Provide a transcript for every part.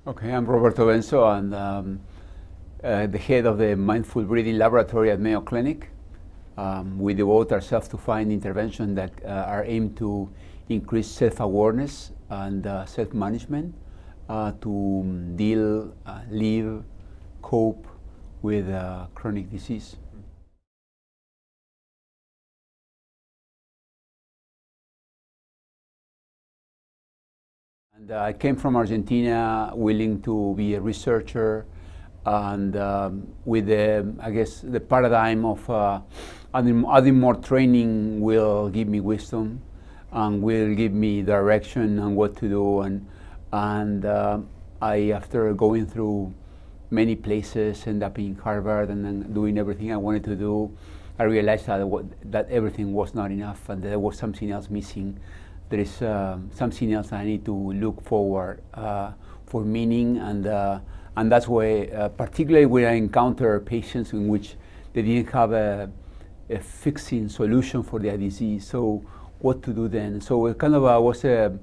Okay, I'm Roberto Benzo, and the head of the Mindful Breathing Laboratory at Mayo Clinic. We devote ourselves to find interventions that are aimed to increase self-awareness and self-management to deal, live, cope with chronic disease. And I came from Argentina willing to be a researcher and with the, I guess, the paradigm of adding more training will give me wisdom and will give me direction on what to do. And I, after going through many places, ended up in Harvard and then doing everything I wanted to do, I realized that everything was not enough and there was something else missing. There is something else I need to look forward for meaning, and that's why, particularly when I encounter patients in which they didn't have a fixing solution for their disease, so what to do then? So it kind of was a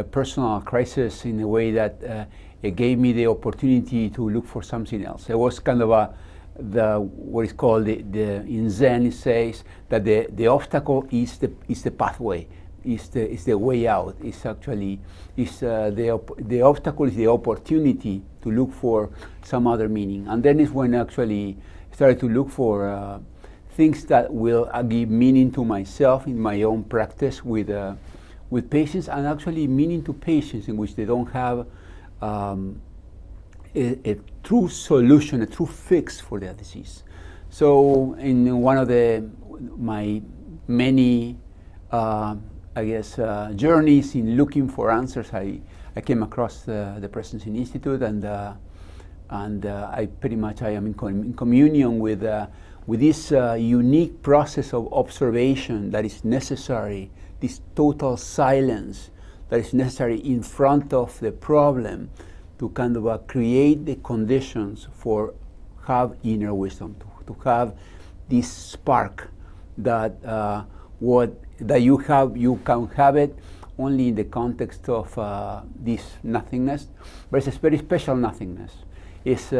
personal crisis in a way that it gave me the opportunity to look for something else. It was kind of what is called in Zen it says that the obstacle is the pathway. Is the way out. It's actually the obstacle is the opportunity to look for some other meaning, and then is when I actually started to look for things that will give meaning to myself in my own practice with patients, and actually meaning to patients in which they don't have a true solution, a true fix for their disease. So in one of my many I guess journeys in looking for answers, I came across the Presencing Institute, and I pretty much I am in communion with this unique process of observation that is necessary, this total silence that is necessary in front of the problem to kind of create the conditions for have inner wisdom, to have this spark that you can have it only in the context of this nothingness, but it's a very special nothingness. It's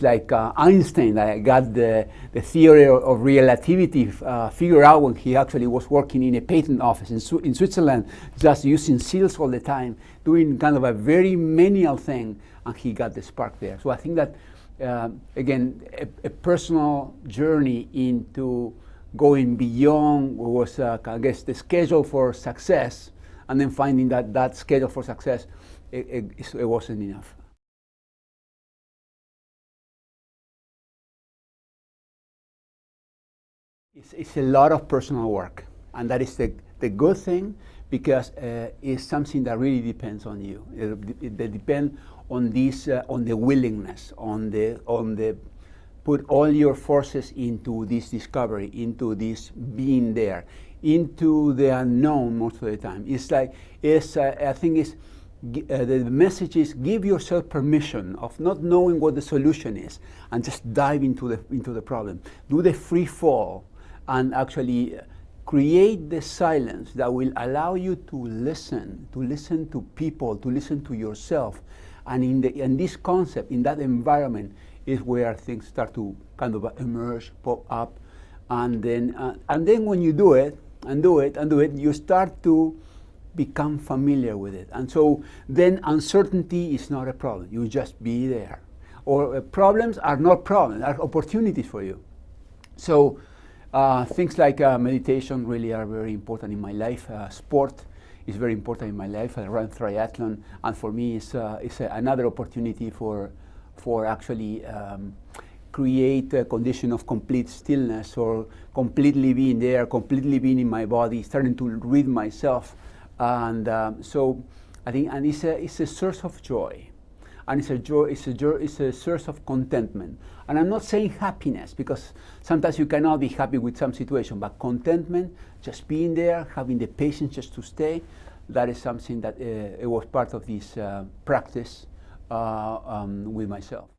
like Einstein. I got the theory of relativity figured out when he actually was working in a patent office in Switzerland, just using seals all the time, doing kind of a very menial thing, and he got the spark there. So I think that, again, a personal journey into going beyond what was, I guess, the schedule for success, and then finding that schedule for success, it wasn't enough. It's a lot of personal work, and that is the good thing, because it's something that really depends on you. It depends on this, on the willingness, on the put all your forces into this discovery, into this being there, into the unknown most of the time. It's like, I think the message is give yourself permission of not knowing what the solution is and just dive into the problem. Do the free fall and actually create the silence that will allow you to listen to people, to listen to yourself. And in this concept, in that environment, is where things start to kind of emerge, pop up, and then when you do it, you start to become familiar with it. And so then uncertainty is not a problem. You just be there. Or problems are not problems, are opportunities for you. So things like meditation really are very important in my life. Sport is very important in my life. I run triathlon, and for me it's another opportunity for actually create a condition of complete stillness, or completely being there, completely being in my body, starting to read myself. And so I think, and it's a source of joy, and it's a source of contentment. And I'm not saying happiness, because sometimes you cannot be happy with some situation, but contentment, just being there, having the patience just to stay, that is something that it was part of this practice with myself.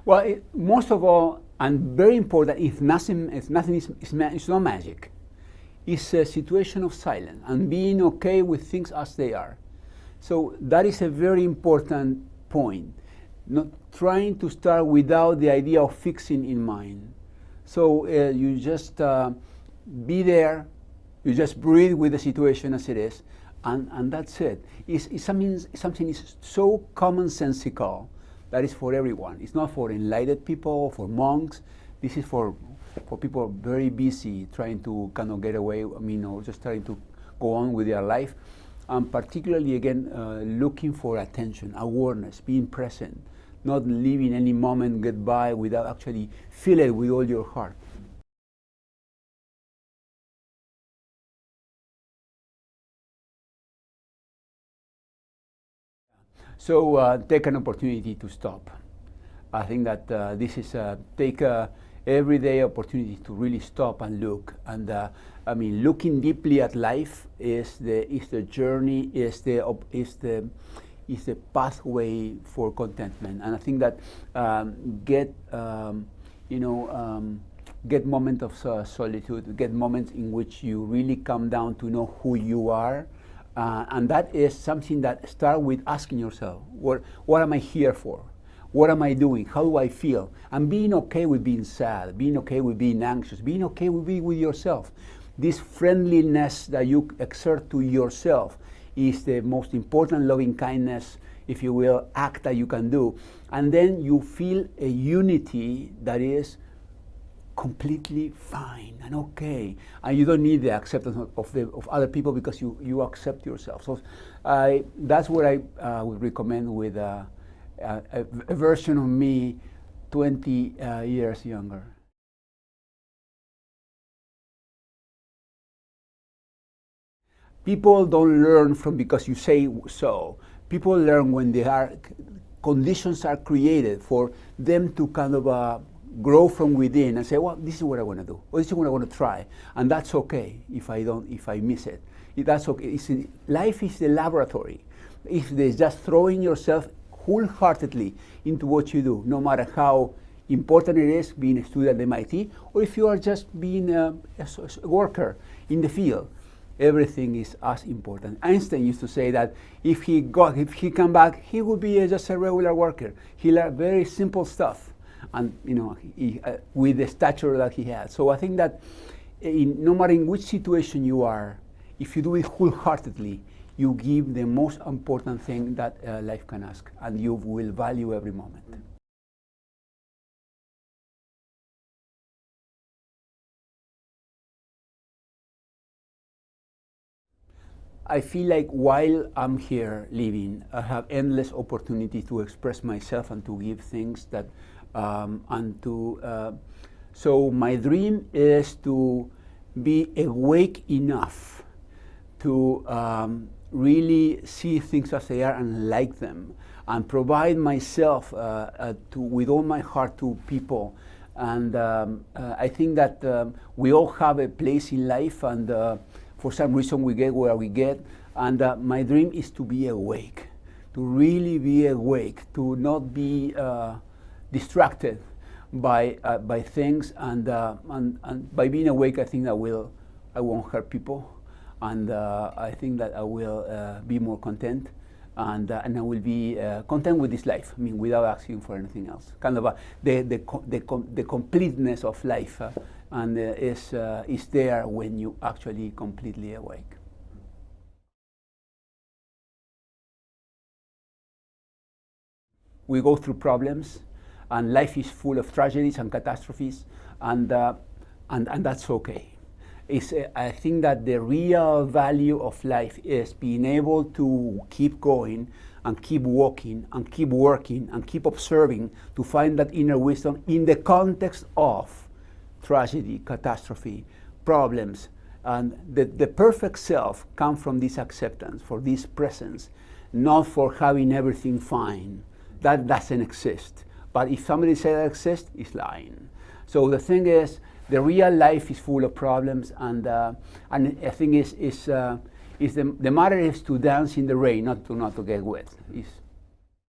Well, most of all, And very important, if nothing is it's not magic. It's a situation of silence and being okay with things as they are. So that is a very important point. Not trying to start without the idea of fixing in mind. So you just be there, you just breathe with the situation as it is, and that's it. It's something is so commonsensical that is for everyone. It's not for enlightened people, for monks. This is for people very busy trying to kind of get away, or just trying to go on with their life. And particularly, again, looking for attention, awareness, being present, not leaving any moment get by without actually feel it with all your heart. So take an opportunity to stop. I think that this is take a everyday opportunity to really stop and look. And looking deeply at life is the journey, is the pathway for contentment. And I think that get moments of solitude, get moments in which you really come down to know who you are. And that is something that starts with asking yourself, what am I here for? What am I doing? How do I feel? And being okay with being sad, being okay with being anxious, being okay with being with yourself. This friendliness that you exert to yourself is the most important loving kindness, if you will, act that you can do. And then you feel a unity that is completely fine and okay, and you don't need the acceptance of other people because you accept yourself. So that's what I would recommend with a version of me 20 years younger. People don't learn from because you say so. People learn when conditions are created for them to kind of grow from within and say, well, this is what I want to do, or this is what I want to try, and that's okay if I miss it. That's okay. Life is the laboratory. If there's just throwing yourself wholeheartedly into what you do, no matter how important it is, being a student at MIT, or if you are just being a worker in the field, everything is as important. Einstein used to say that if he come back, he would be just a regular worker. He learned very simple stuff. And with the stature that he had. So I think that no matter in which situation you are, if you do it wholeheartedly, you give the most important thing that life can ask, and you will value every moment. I feel like while I'm here living, I have endless opportunity to express myself and to give things that so my dream is to be awake enough to really see things as they are and like them, and provide myself with all my heart to people. And I think that we all have a place in life, and for some reason we get where we get. And my dream is to be awake, to really be awake, to not be distracted by things, and by being awake, I think I won't hurt people, and I think that I will be more content, and I will be content with this life. Without asking for anything else. Kind of the completeness of life, and is there when you actually completely awake. We go through problems. And life is full of tragedies and catastrophes, and that's okay. I think that the real value of life is being able to keep going and keep walking and keep working and keep observing to find that inner wisdom in the context of tragedy, catastrophe, problems. And the perfect self comes from this acceptance, for this presence, not for having everything fine. That doesn't exist. But if somebody says that exists, it's lying. So the thing is, the real life is full of problems, and the thing is the matter is to dance in the rain, not to get wet.